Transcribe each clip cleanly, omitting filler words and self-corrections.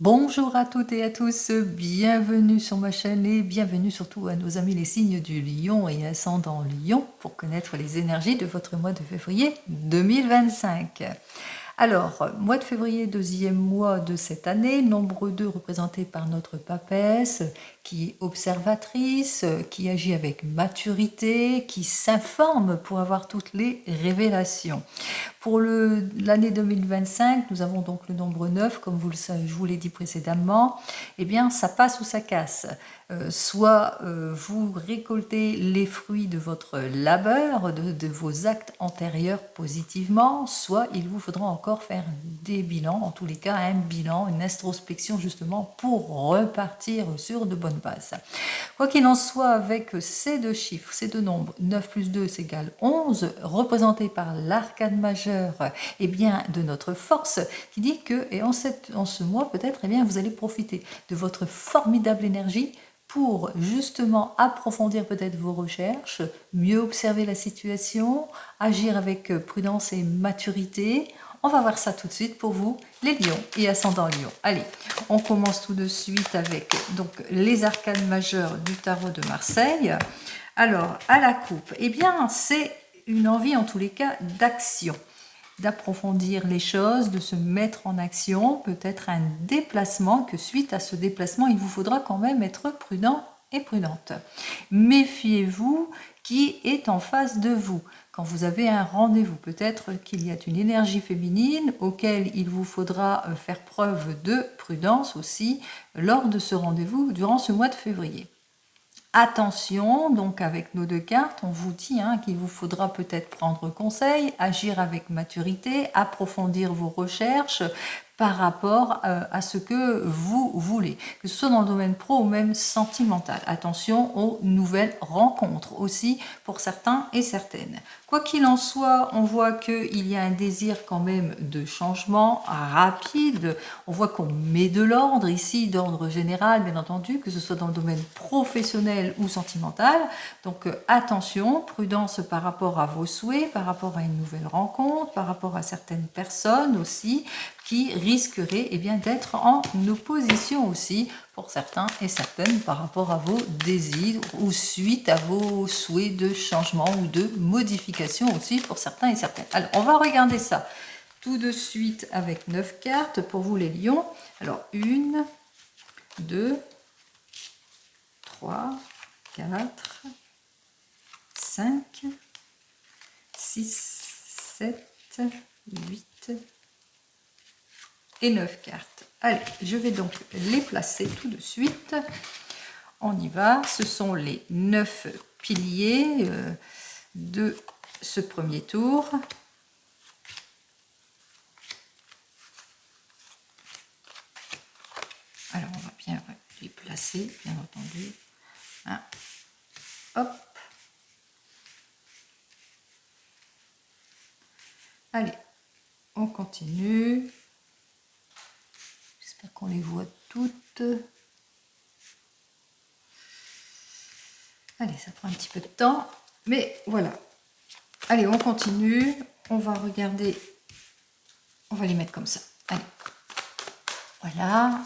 Bonjour à toutes et à tous, bienvenue sur ma chaîne et bienvenue surtout à nos amis les signes du Lion et ascendant Lion pour connaître les énergies de votre mois de février 2025. Alors, mois de février, deuxième mois de cette année, nombre 2 représenté par notre papesse, qui est observatrice, qui agit avec maturité, qui s'informe pour avoir toutes les révélations. Pour l'année 2025, nous avons donc le nombre 9, comme vous le savez, je vous l'ai dit précédemment. Eh bien, ça passe ou ça casse. Soit vous récoltez les fruits de votre labeur, de vos actes antérieurs positivement, soit il vous faudra encore faire des bilans, en tous les cas un bilan, une introspection justement pour repartir sur de bonnes bases. Quoi qu'il en soit, avec ces deux chiffres, ces deux nombres, 9 plus 2 égale 11, représentés par l'arcane majeur eh bien, de notre force, qui dit que, et en ce mois peut-être, eh bien, vous allez profiter de votre formidable énergie pour justement approfondir peut-être vos recherches, mieux observer la situation, agir avec prudence et maturité. On va voir ça tout de suite pour vous, les lions et ascendants lions. Allez, on commence tout de suite avec donc les arcanes majeures du tarot de Marseille. Alors, à la coupe, eh bien, c'est une envie en tous les cas d'action, d'approfondir les choses, de se mettre en action, peut-être un déplacement, que suite à ce déplacement, il vous faudra quand même être prudent et prudente. Méfiez-vous qui est en face de vous. Quand vous avez un rendez-vous, peut-être qu'il y a une énergie féminine auquel il vous faudra faire preuve de prudence aussi lors de ce rendez-vous durant ce mois de février. Attention, donc avec nos deux cartes, on vous dit qu'il vous faudra peut-être prendre conseil, agir avec maturité, approfondir vos recherches par rapport à ce que vous voulez, que ce soit dans le domaine pro ou même sentimental. Attention aux nouvelles rencontres aussi pour certains et certaines. Quoi qu'il en soit, on voit qu'il y a un désir quand même de changement rapide. On voit qu'on met de l'ordre ici, d'ordre général, bien entendu, que ce soit dans le domaine professionnel ou sentimental. Donc attention, prudence par rapport à vos souhaits, par rapport à une nouvelle rencontre, par rapport à certaines personnes aussi qui risqueraient bien, d'être en opposition aussi pour certains et certaines par rapport à vos désirs ou suite à vos souhaits de changement ou de modification aussi pour certains et certaines. Alors, on va regarder ça tout de suite avec 9 cartes pour vous les lions. Alors, 1, 2, 3, 4, 5, 6, 7, 8 et 9 cartes. Allez, je vais donc les placer tout de suite. On y va. Ce sont les 9 piliers de ce premier tour. Alors, on va bien les placer, bien entendu. Hop. Allez, on continue. J'espère qu'on les voit toutes. Allez, ça prend un petit peu de temps, mais voilà. Allez, on continue. On va regarder. On va les mettre comme ça. Allez. Voilà.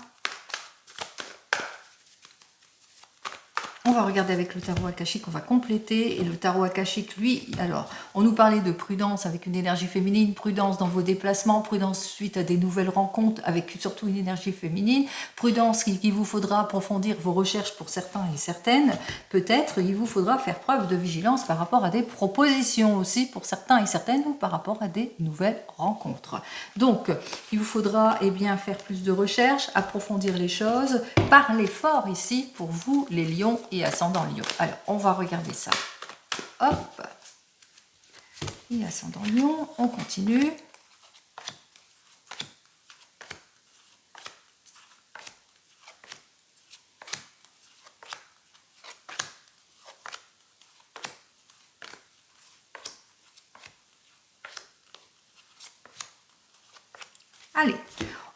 On va regarder avec le tarot akashique, on va compléter. Et le tarot akashique, lui, alors, on nous parlait de prudence avec une énergie féminine, prudence dans vos déplacements, prudence suite à des nouvelles rencontres avec surtout une énergie féminine, prudence qu'il vous faudra approfondir vos recherches pour certains et certaines. Peut-être il vous faudra faire preuve de vigilance par rapport à des propositions aussi pour certains et certaines ou par rapport à des nouvelles rencontres. Donc, il vous faudra bien faire plus de recherches, approfondir les choses, parler fort ici pour vous les lions et ascendant lion. Alors, on va regarder ça. Hop. Et ascendant lion, on continue. Allez,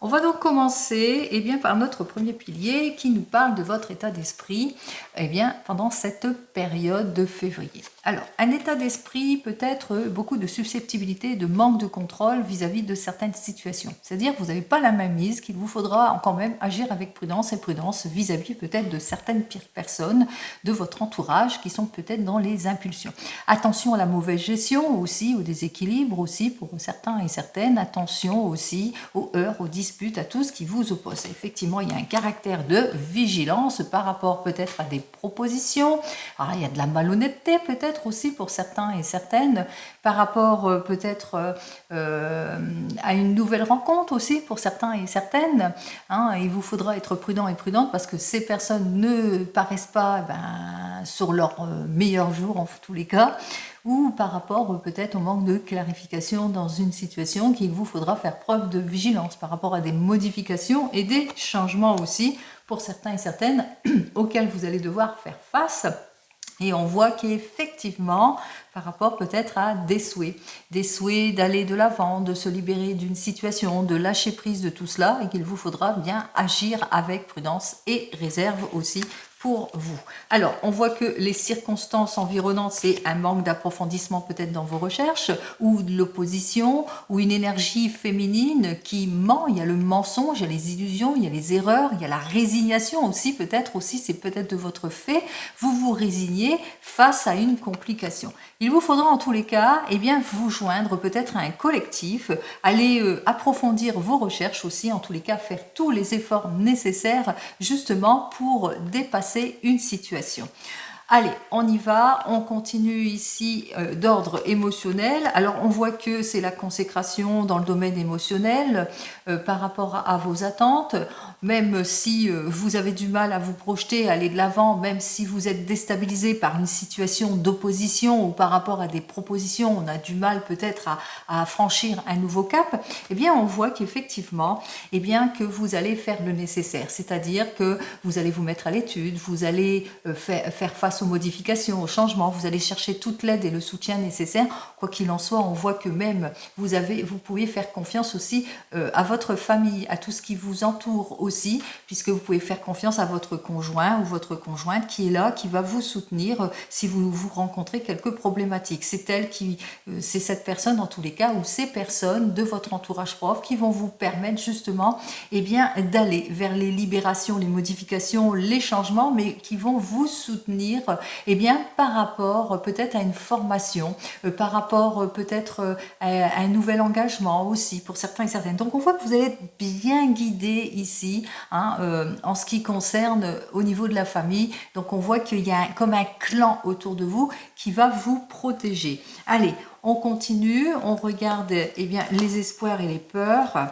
On va donc commencer par notre premier pilier qui nous parle de votre état d'esprit pendant cette période de février. Alors, un état d'esprit peut être beaucoup de susceptibilité, de manque de contrôle vis-à-vis de certaines situations. C'est-à-dire que vous n'avez pas la main mise, qu'il vous faudra quand même agir avec prudence et prudence vis-à-vis peut-être de certaines personnes de votre entourage qui sont peut-être dans les impulsions. Attention à la mauvaise gestion aussi, au déséquilibre aussi pour certains et certaines. Attention aussi aux heurts, aux disputes, à tout ce qui vous oppose. Effectivement, il y a un caractère de vigilance par rapport peut-être à des propositions. Alors, il y a de la malhonnêteté peut-être aussi pour certains et certaines, par rapport peut-être à une nouvelle rencontre aussi pour certains et certaines. Il vous faudra être prudent et prudente parce que ces personnes ne paraissent pas sur leur meilleur jour en tous les cas, ou par rapport peut-être au manque de clarification dans une situation qu'il vous faudra faire preuve de vigilance par rapport à des modifications et des changements aussi pour certains et certaines auxquels vous allez devoir faire face. Et on voit qu'effectivement, par rapport peut-être à des souhaits d'aller de l'avant, de se libérer d'une situation, de lâcher prise de tout cela, et qu'il vous faudra bien agir avec prudence et réserve aussi pour vous. Alors, on voit que les circonstances environnantes, c'est un manque d'approfondissement peut-être dans vos recherches, ou de l'opposition, ou une énergie féminine qui ment. Il y a le mensonge, il y a les illusions, il y a les erreurs, il y a la résignation aussi, c'est peut-être de votre fait. Vous vous résignez face à une complication. Il vous faudra en tous les cas vous joindre peut-être à un collectif, aller approfondir vos recherches aussi, en tous les cas faire tous les efforts nécessaires justement pour dépasser une situation. Allez, on y va, on continue ici d'ordre émotionnel. Alors, on voit que c'est la consécration dans le domaine émotionnel par rapport à vos attentes. Même si vous avez du mal à vous projeter, à aller de l'avant, même si vous êtes déstabilisé par une situation d'opposition ou par rapport à des propositions, on a du mal peut-être à franchir un nouveau cap, on voit qu'effectivement, que vous allez faire le nécessaire. C'est-à-dire que vous allez vous mettre à l'étude, vous allez faire face aux modifications, aux changements, vous allez chercher toute l'aide et le soutien nécessaire. Quoi qu'il en soit, on voit que même vous pouvez faire confiance aussi à votre famille, à tout ce qui vous entoure aussi, puisque vous pouvez faire confiance à votre conjoint ou votre conjointe qui est là, qui va vous soutenir si vous rencontrez quelques problématiques. C'est cette personne en tous les cas, ou ces personnes de votre entourage proche qui vont vous permettre justement d'aller vers les libérations, les modifications, les changements, mais qui vont vous soutenir par rapport peut-être à une formation, par rapport peut-être à un nouvel engagement aussi pour certains et certaines. Donc on voit que vous allez être bien guidé ici en ce qui concerne au niveau de la famille. Donc on voit qu'il y a comme un clan autour de vous qui va vous protéger. Allez, on continue, on regarde les espoirs et les peurs.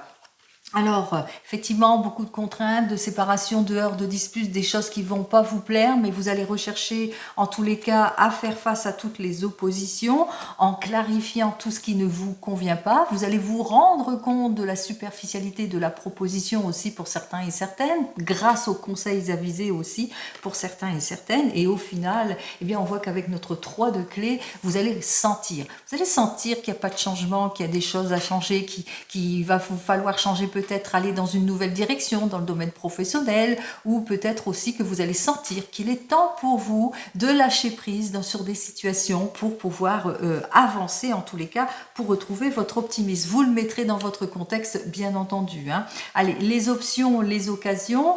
Alors, effectivement, beaucoup de contraintes, de séparation, de heurts, de disputes, des choses qui ne vont pas vous plaire, mais vous allez rechercher, en tous les cas, à faire face à toutes les oppositions, en clarifiant tout ce qui ne vous convient pas. Vous allez vous rendre compte de la superficialité de la proposition aussi pour certains et certaines, grâce aux conseils avisés aussi pour certains et certaines. Et au final, on voit qu'avec notre 3 de clés, vous allez sentir. Vous allez sentir qu'il n'y a pas de changement, qu'il y a des choses à changer, qu'il va vous falloir changer peut-être aller dans une nouvelle direction dans le domaine professionnel, ou peut-être aussi que vous allez sentir qu'il est temps pour vous de lâcher prise sur des situations pour pouvoir avancer en tous les cas, pour retrouver votre optimisme. Vous le mettrez dans votre contexte bien entendu. Allez, les options, les occasions,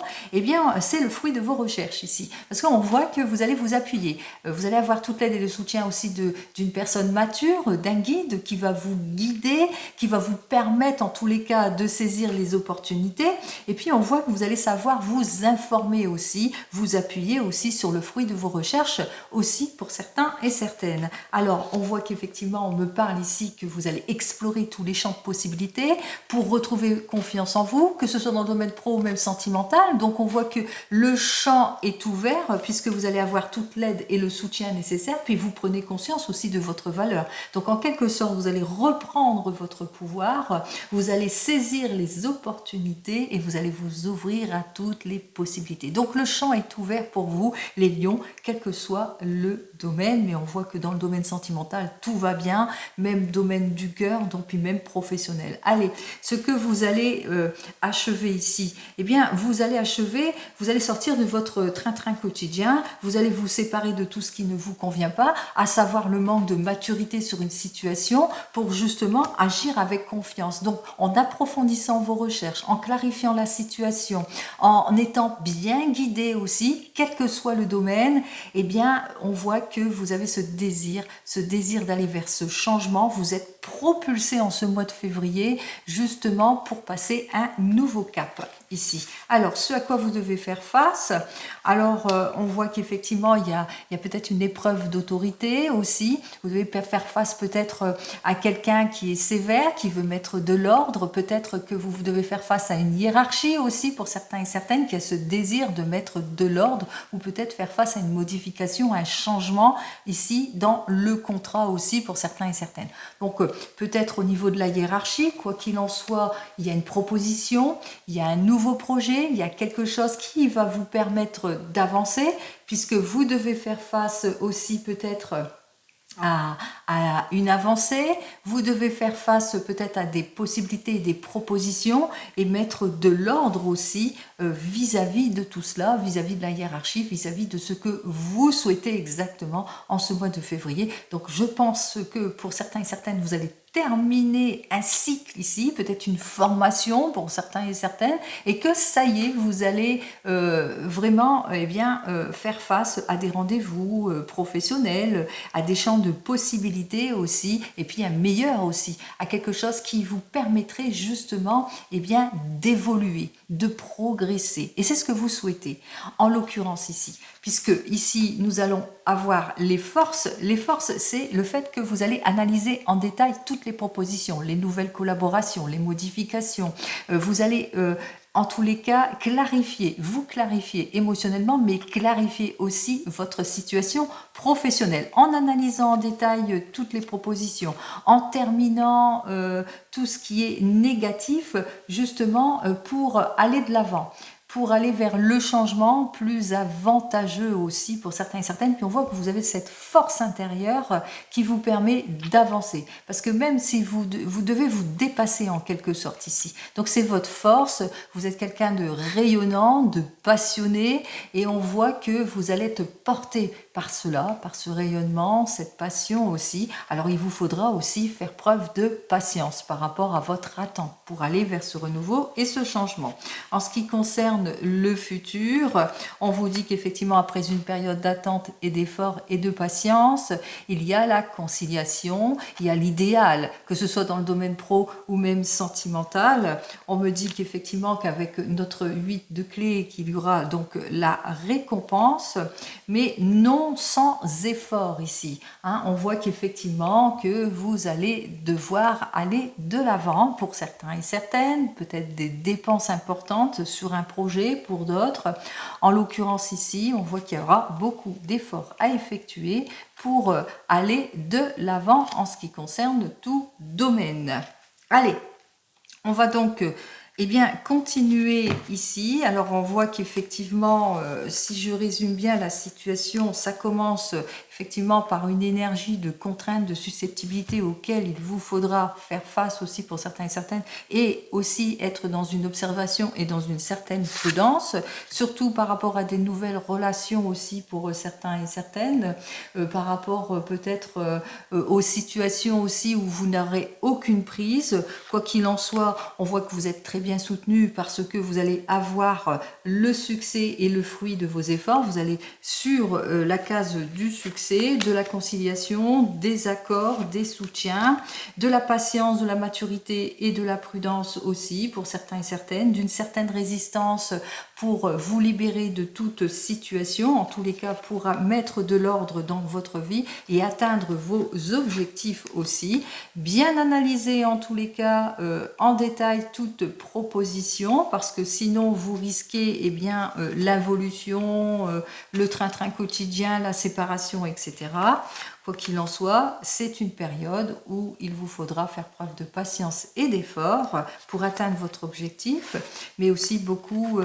c'est le fruit de vos recherches ici. Parce qu'on voit que vous allez vous appuyer. Vous allez avoir toute l'aide et le soutien aussi d'une personne mature, d'un guide qui va vous guider, qui va vous permettre en tous les cas de saisir les opportunités, et puis on voit que vous allez savoir vous informer aussi, vous appuyer aussi sur le fruit de vos recherches aussi pour certains et certaines. Alors on voit qu'effectivement on me parle ici que vous allez explorer tous les champs de possibilités pour retrouver confiance en vous, que ce soit dans le domaine pro ou même sentimental. Donc on voit que le champ est ouvert puisque vous allez avoir toute l'aide et le soutien nécessaire, puis vous prenez conscience aussi de votre valeur. Donc en quelque sorte vous allez reprendre votre pouvoir, vous allez saisir les opportunités et vous allez vous ouvrir à toutes les possibilités. Donc le champ est ouvert pour vous, les lions, quel que soit le domaines, mais on voit que dans le domaine sentimental, tout va bien, même domaine du cœur, donc puis même professionnel. Allez, ce que vous allez achever ici, eh bien, vous allez achever, vous allez sortir de votre train-train quotidien, vous allez vous séparer de tout ce qui ne vous convient pas, à savoir le manque de maturité sur une situation, pour justement agir avec confiance. Donc, en approfondissant vos recherches, en clarifiant la situation, en étant bien guidé aussi, quel que soit le domaine, eh bien, on voit que vous avez ce désir d'aller vers ce changement. Vous êtes propulsé en ce mois de février, justement pour passer un nouveau cap ici. Alors, ce à quoi vous devez faire face, alors on voit qu'effectivement, il y a peut-être une épreuve d'autorité aussi. Vous devez faire face peut-être à quelqu'un qui est sévère, qui veut mettre de l'ordre. Peut-être que vous devez faire face à une hiérarchie aussi pour certains et certaines qui a ce désir de mettre de l'ordre, ou peut-être faire face à une modification, à un changement ici dans le contrat aussi pour certains et certaines. Donc peut-être au niveau de la hiérarchie, quoi qu'il en soit, il y a une proposition, il y a un nouveau projet, il y a quelque chose qui va vous permettre d'avancer, puisque vous devez faire face aussi peut-être à une avancée, vous devez faire face peut-être à des possibilités, des propositions, et mettre de l'ordre aussi vis-à-vis de tout cela, vis-à-vis de la hiérarchie, vis-à-vis de ce que vous souhaitez exactement en ce mois de février. Donc je pense que pour certains et certaines, vous allez terminer un cycle ici, peut-être une formation pour certains et certaines, et que ça y est, vous allez vraiment faire face à des rendez-vous professionnels, à des champs de possibilités aussi, et puis un meilleur aussi, à quelque chose qui vous permettrait justement d'évoluer, de progresser. Et c'est ce que vous souhaitez, en l'occurrence ici, puisque ici nous allons avoir les forces. Les forces, c'est le fait que vous allez analyser en détail toutes les propositions, les nouvelles collaborations, les modifications. Vous allez en tous les cas, vous clarifier émotionnellement, mais clarifier aussi votre situation professionnelle en analysant en détail toutes les propositions, en terminant tout ce qui est négatif, justement pour aller de l'avant, pour aller vers le changement plus avantageux aussi pour certains et certaines. Puis on voit que vous avez cette force intérieure qui vous permet d'avancer. Parce que même si vous devez vous dépasser en quelque sorte ici. Donc c'est votre force, vous êtes quelqu'un de rayonnant, de passionné, et on voit que vous allez être porté par cela, par ce rayonnement, cette passion aussi. Alors il vous faudra aussi faire preuve de patience par rapport à votre attente pour aller vers ce renouveau et ce changement. En ce qui concerne le futur, on vous dit qu'effectivement après une période d'attente et d'effort et de patience, il y a la conciliation, il y a l'idéal, que ce soit dans le domaine pro ou même sentimental. On me dit qu'effectivement qu'avec notre 8 de clés, qu'il y aura donc la récompense, mais non sans effort ici. On voit qu'effectivement que vous allez devoir aller de l'avant pour certains et certaines, peut-être des dépenses importantes sur un projet pour d'autres. En l'occurrence ici, on voit qu'il y aura beaucoup d'efforts à effectuer pour aller de l'avant en ce qui concerne tout domaine. Allez, on va donc continuer ici. Alors on voit qu'effectivement, si je résume bien la situation, ça commence effectivement par une énergie de contrainte, de susceptibilité auquel il vous faudra faire face aussi pour certains et certaines, et aussi être dans une observation et dans une certaine prudence, surtout par rapport à des nouvelles relations aussi pour certains et certaines, par rapport peut-être aux situations aussi où vous n'aurez aucune prise. Quoi qu'il en soit, on voit que vous êtes très bien soutenu parce que vous allez avoir le succès et le fruit de vos efforts. Vous allez sur la case du succès, de la conciliation, des accords, des soutiens, de la patience, de la maturité et de la prudence aussi pour certains et certaines, d'une certaine résistance pour vous libérer de toute situation, en tous les cas pour mettre de l'ordre dans votre vie et atteindre vos objectifs aussi. Bien analyser en tous les cas en détail toute proposition, parce que sinon vous risquez l'involution, le train-train quotidien, la séparation, etc. Quoi qu'il en soit, c'est une période où il vous faudra faire preuve de patience et d'effort pour atteindre votre objectif, mais aussi beaucoup,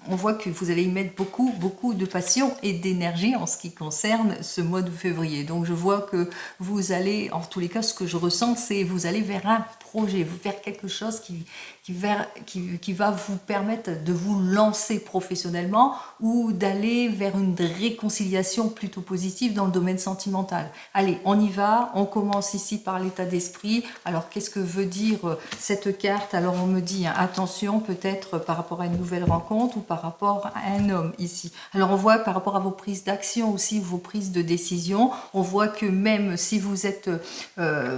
on voit que vous allez y mettre beaucoup de passion et d'énergie en ce qui concerne ce mois de février. Donc je vois que vous allez, en tous les cas, ce que je ressens, c'est vous allez vers un projet, vers quelque chose qui va vous permettre de vous lancer professionnellement ou d'aller vers une réconciliation plutôt positive dans le domaine sentimental. Allez, on y va, on commence ici par l'état d'esprit. Alors, qu'est-ce que veut dire cette carte? Alors, on me dit, hein, attention, peut-être par rapport à une nouvelle rencontre ou par rapport à un homme ici. Alors, on voit par rapport à vos prises d'action aussi, vos prises de décision, on voit que même si vous êtes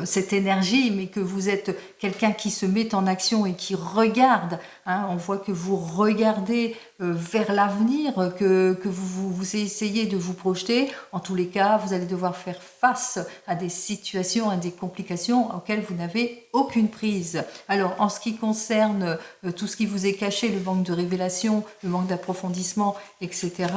cette énergie, mais que vous êtes quelqu'un qui se met en action et qui regarde, hein, on voit que vous regardez vers l'avenir, que vous essayez de vous projeter. En tous les cas, vous allez devoir faire face à des situations, à des complications auxquelles vous n'avez aucune prise. Alors, en ce qui concerne tout ce qui vous est caché, le manque de révélation, le manque d'approfondissement, etc.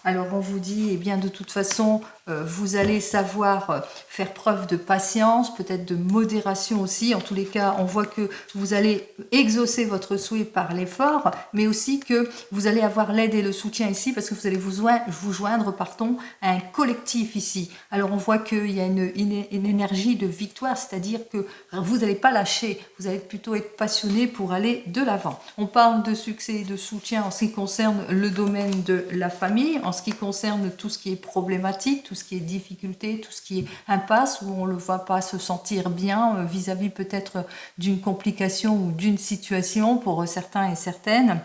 Alors, on vous dit, eh bien, de toute façon, vous allez savoir faire preuve de patience, peut-être de modération aussi. En tous les cas, on voit que vous allez exaucer votre souhait par l'effort, mais aussi que vous allez avoir l'aide et le soutien ici parce que vous allez vous joindre pardon, à un collectif ici. Alors on voit qu'il y a une énergie de victoire, c'est-à-dire que vous n'allez pas lâcher, vous allez plutôt être passionné pour aller de l'avant. On parle de succès et de soutien en ce qui concerne le domaine de la famille, en ce qui concerne tout ce qui est problématique, tout ce qui est difficulté, tout ce qui est impasse, où on ne va pas se sentir bien vis-à-vis peut-être d'une complication ou d'une situation pour certains et certaines.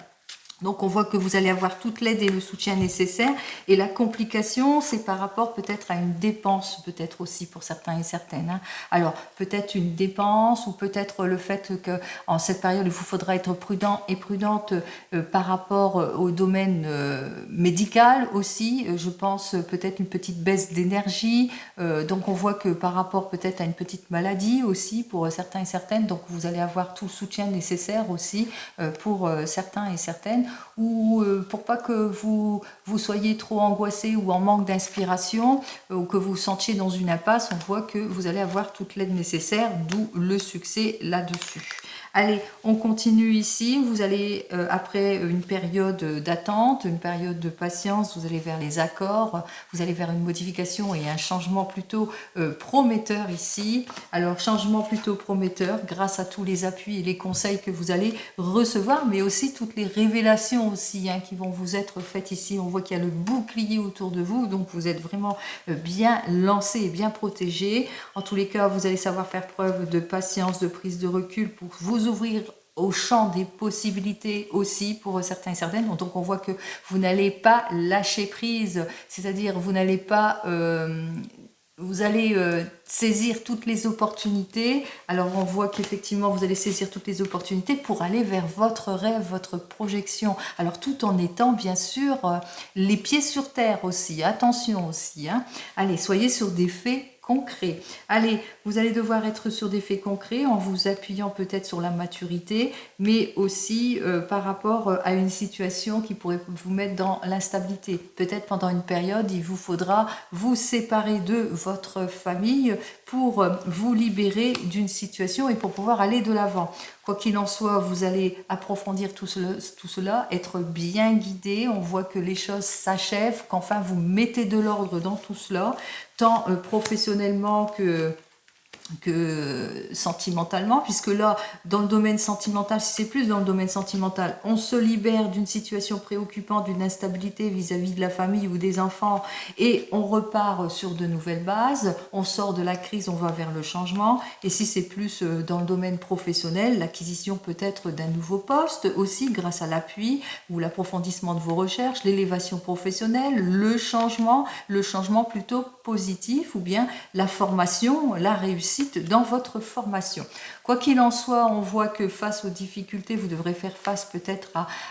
Donc on voit que vous allez avoir toute l'aide et le soutien nécessaires. Et la complication, c'est par rapport peut-être à une dépense, peut-être aussi pour certains et certaines. Hein. Alors peut-être une dépense ou peut-être le fait qu'en cette période, il vous faudra être prudent et prudente par rapport au domaine médical aussi. Je pense peut-être une petite baisse d'énergie. Donc on voit que par rapport peut-être à une petite maladie aussi pour certains et certaines. Donc vous allez avoir tout le soutien nécessaire aussi pour certains et certaines. Ou pour pas que vous soyez trop angoissé ou en manque d'inspiration ou que vous vous sentiez dans une impasse, on voit que vous allez avoir toute l'aide nécessaire, d'où le succès là-dessus. Allez, on continue ici. Vous allez, après une période d'attente, une période de patience, vous allez vers les accords, vous allez vers une modification et un changement plutôt prometteur ici. Alors, changement plutôt prometteur grâce à tous les appuis et les conseils que vous allez recevoir, mais aussi toutes les révélations aussi hein, qui vont vous être faites ici. On voit qu'il y a le bouclier autour de vous, donc vous êtes vraiment bien lancé et bien protégé. En tous les cas, vous allez savoir faire preuve de patience, de prise de recul pour vous ouvrir au champ des possibilités aussi pour certains et certaines. Donc on voit que vous n'allez pas lâcher prise, c'est-à-dire vous n'allez pas... vous allez saisir toutes les opportunités. Alors on voit qu'effectivement vous allez saisir toutes les opportunités pour aller vers votre rêve, votre projection. Alors tout en étant bien sûr les pieds sur terre aussi. Attention aussi. Hein. Allez, soyez sur des faits concret. Allez, vous allez devoir être sur des faits concrets en vous appuyant peut-être sur la maturité, mais aussi par rapport à une situation qui pourrait vous mettre dans l'instabilité. Peut-être pendant une période, il vous faudra vous séparer de votre famille pour vous libérer d'une situation et pour pouvoir aller de l'avant. Quoi qu'il en soit, vous allez approfondir tout cela, être bien guidé. On voit que les choses s'achèvent, qu'enfin vous mettez de l'ordre dans tout cela, tant professionnellement que sentimentalement, puisque là, dans le domaine sentimental, si c'est plus dans le domaine sentimental, on se libère d'une situation préoccupante, d'une instabilité vis-à-vis de la famille ou des enfants, et on repart sur de nouvelles bases, on sort de la crise, on va vers le changement, et si c'est plus dans le domaine professionnel, l'acquisition peut-être d'un nouveau poste, aussi grâce à l'appui ou l'approfondissement de vos recherches, l'élévation professionnelle, le changement plutôt positif, ou bien la formation, la réussite dans votre formation. Quoi qu'il en soit, on voit que face aux difficultés, vous devrez faire face peut-être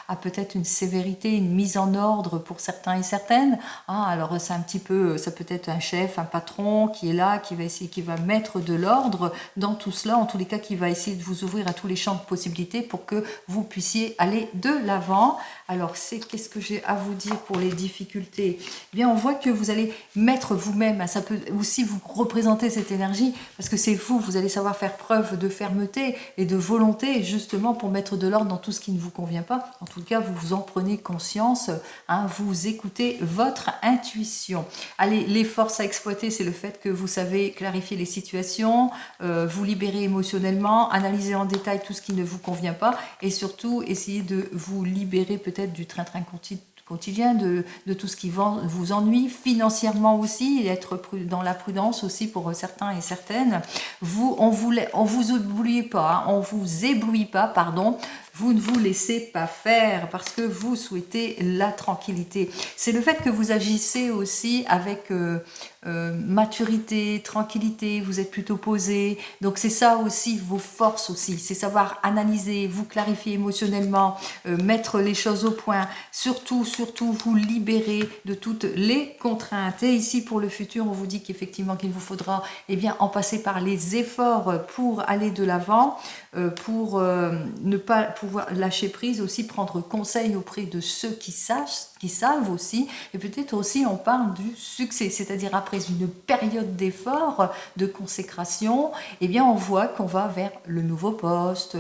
à peut-être une sévérité, une mise en ordre pour certains et certaines. Hein, alors c'est un petit peu, ça peut être un chef, un patron qui est là, qui va essayer, qui va mettre de l'ordre dans tout cela, en tous les cas qui va essayer de vous ouvrir à tous les champs de possibilités pour que vous puissiez aller de l'avant. Alors qu'est-ce que j'ai à vous dire pour les difficultés? Eh bien, on voit que vous allez mettre vous-même, ça peut aussi vous représenter cette énergie, parce que c'est vous allez savoir faire preuve de fermeté et de volonté, justement pour mettre de l'ordre dans tout ce qui ne vous convient pas. En tout cas, vous vous en prenez conscience, hein, vous écoutez votre intuition. Allez, les forces à exploiter, c'est le fait que vous savez clarifier les situations, vous libérer émotionnellement, analyser en détail tout ce qui ne vous convient pas, et surtout essayer de vous libérer peut-être du train-train quotidien, de tout ce qui vous ennuie, financièrement aussi, et être dans la prudence aussi pour certains et certaines. On vous oubliez pas, hein, on vous éblouit pas, pardon. Vous ne vous laissez pas faire parce que vous souhaitez la tranquillité. C'est le fait que vous agissez aussi avec maturité, tranquillité, vous êtes plutôt posé. Donc c'est ça aussi vos forces aussi, c'est savoir analyser, vous clarifier émotionnellement, mettre les choses au point, surtout vous libérer de toutes les contraintes. Et ici pour le futur, on vous dit qu'effectivement qu'il vous faudra en passer par les efforts pour aller de l'avant, pour ne pas pouvoir lâcher prise, aussi prendre conseil auprès de ceux qui savent aussi, et peut-être aussi on parle du succès, c'est-à-dire après une période d'effort, de consécration, on voit qu'on va vers le nouveau poste,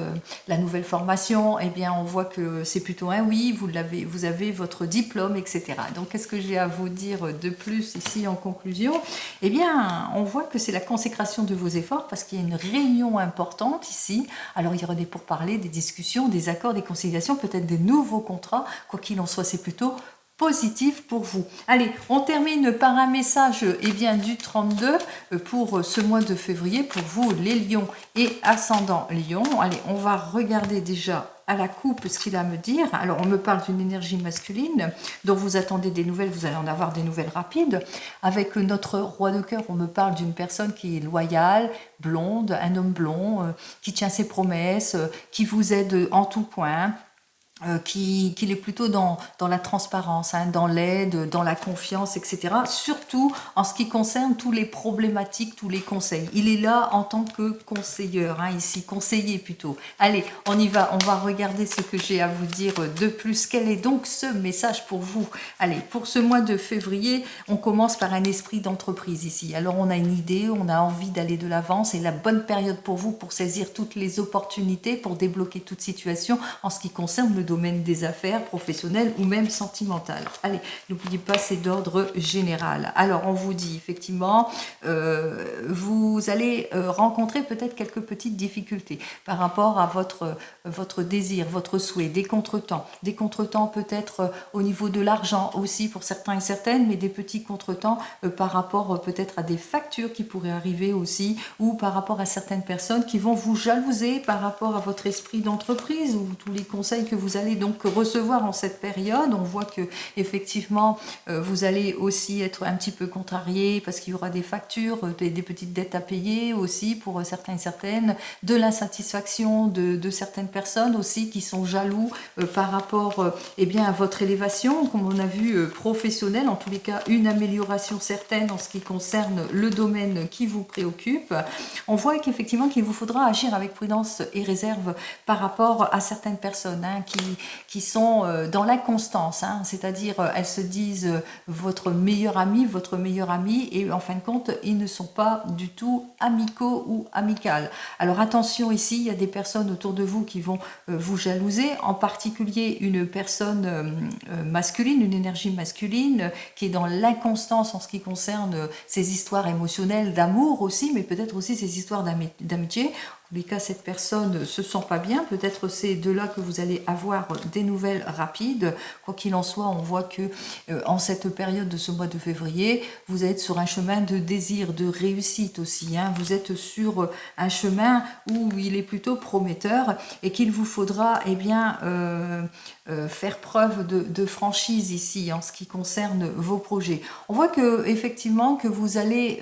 la nouvelle formation, on voit que c'est plutôt un oui, vous avez votre diplôme, etc. Donc qu'est-ce que j'ai à vous dire de plus ici en conclusion? On voit que c'est la consécration de vos efforts parce qu'il y a une réunion importante ici. Alors il y aura des pourparlers, des discussions, des accords, des conciliations, peut-être des nouveaux contrats. Quoi qu'il en soit, c'est plutôt positif pour vous. Allez, on termine par un message du 32 pour ce mois de février, pour vous les lions et ascendant lion. Allez, on va regarder déjà à la coupe ce qu'il a à me dire. Alors on me parle d'une énergie masculine dont vous attendez des nouvelles, vous allez en avoir des nouvelles rapides. Avec notre roi de cœur, on me parle d'une personne qui est loyale, blonde, un homme blond, qui tient ses promesses, qui vous aide en tout point, qu'il est plutôt dans la transparence, hein, dans l'aide, dans la confiance, etc. Surtout en ce qui concerne tous les problématiques, tous les conseils. Il est là en tant que conseilleur, hein, ici, conseiller plutôt. Allez, on y va, on va regarder ce que j'ai à vous dire de plus. Quel est donc ce message pour vous? Allez, pour ce mois de février, on commence par un esprit d'entreprise ici. Alors on a une idée, on a envie d'aller de l'avant, c'est la bonne période pour vous pour saisir toutes les opportunités, pour débloquer toute situation en ce qui concerne le domaine des affaires, professionnelles ou même sentimentales. Allez, n'oubliez pas, c'est d'ordre général. Alors, on vous dit effectivement, vous allez rencontrer peut-être quelques petites difficultés par rapport à votre désir, votre souhait, des contretemps peut-être au niveau de l'argent aussi pour certains et certaines, mais des petits contretemps par rapport peut-être à des factures qui pourraient arriver aussi, ou par rapport à certaines personnes qui vont vous jalouser par rapport à votre esprit d'entreprise ou tous les conseils que vous allez donc recevoir en cette période. On voit que effectivement vous allez aussi être un petit peu contrarié parce qu'il y aura des factures, des petites dettes à payer aussi pour certains et certaines, de l'insatisfaction de certaines personnes aussi qui sont jaloux par rapport à votre élévation, comme on a vu professionnelle, en tous les cas une amélioration certaine en ce qui concerne le domaine qui vous préoccupe. On voit qu'effectivement qu'il vous faudra agir avec prudence et réserve par rapport à certaines personnes, hein, qui sont dans l'inconstance, hein, c'est-à-dire elles se disent votre meilleur ami, et en fin de compte, ils ne sont pas du tout amicaux ou amicales. Alors attention ici, il y a des personnes autour de vous qui vont vous jalouser, en particulier une personne masculine, une énergie masculine qui est dans l'inconstance en ce qui concerne ses histoires émotionnelles d'amour aussi, mais peut-être aussi ses histoires d'amitié. En tous les cas, cette personne ne se sent pas bien. Peut-être c'est de là que vous allez avoir des nouvelles rapides. Quoi qu'il en soit, on voit que en cette période de ce mois de février, vous êtes sur un chemin de désir, de réussite aussi, hein. Vous êtes sur un chemin où il est plutôt prometteur et qu'il vous faudra faire preuve de franchise ici en ce qui concerne vos projets. On voit que effectivement que vous allez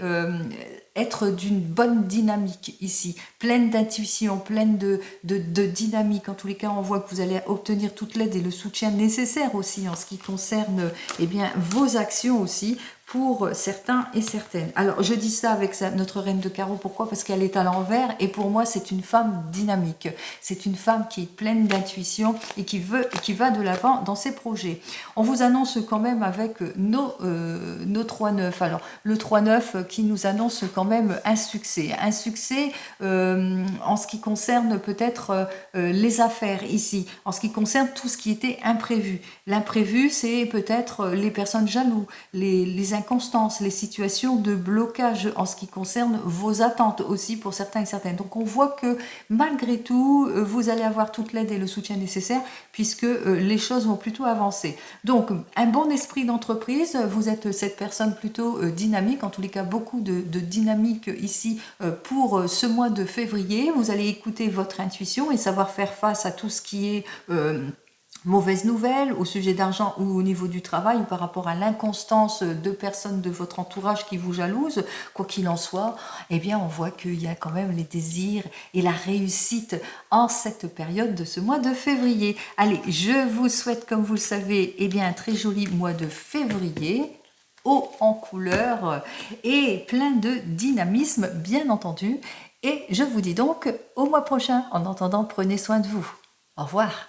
être d'une bonne dynamique ici, pleine d'intuition, pleine de dynamique. En tous les cas, on voit que vous allez obtenir toute l'aide et le soutien nécessaire aussi en ce qui concerne eh bien, vos actions aussi, pour certains et certaines. Alors, je dis ça avec notre reine de carreau, pourquoi? Parce qu'elle est à l'envers, et pour moi, c'est une femme dynamique. C'est une femme qui est pleine d'intuition et qui va de l'avant dans ses projets. On vous annonce quand même avec nos 3-9. Alors, le 3-9 qui nous annonce quand même un succès. Un succès en ce qui concerne peut-être les affaires ici, en ce qui concerne tout ce qui était imprévu. L'imprévu, c'est peut-être les personnes jalouses, les inconstances, les situations de blocage en ce qui concerne vos attentes aussi pour certains et certaines. Donc on voit que malgré tout, vous allez avoir toute l'aide et le soutien nécessaire puisque les choses vont plutôt avancer. Donc un bon esprit d'entreprise, vous êtes cette personne plutôt dynamique, en tous les cas beaucoup de dynamique ici pour ce mois de février. Vous allez écouter votre intuition et savoir faire face à tout ce qui est mauvaise nouvelle au sujet d'argent ou au niveau du travail ou par rapport à l'inconstance de personnes de votre entourage qui vous jalousent, quoi qu'il en soit, eh bien on voit qu'il y a quand même les désirs et la réussite en cette période de ce mois de février. Allez, je vous souhaite, comme vous le savez, eh bien un très joli mois de février, haut en couleur et plein de dynamisme, bien entendu. Et je vous dis donc au mois prochain. En attendant, prenez soin de vous. Au revoir.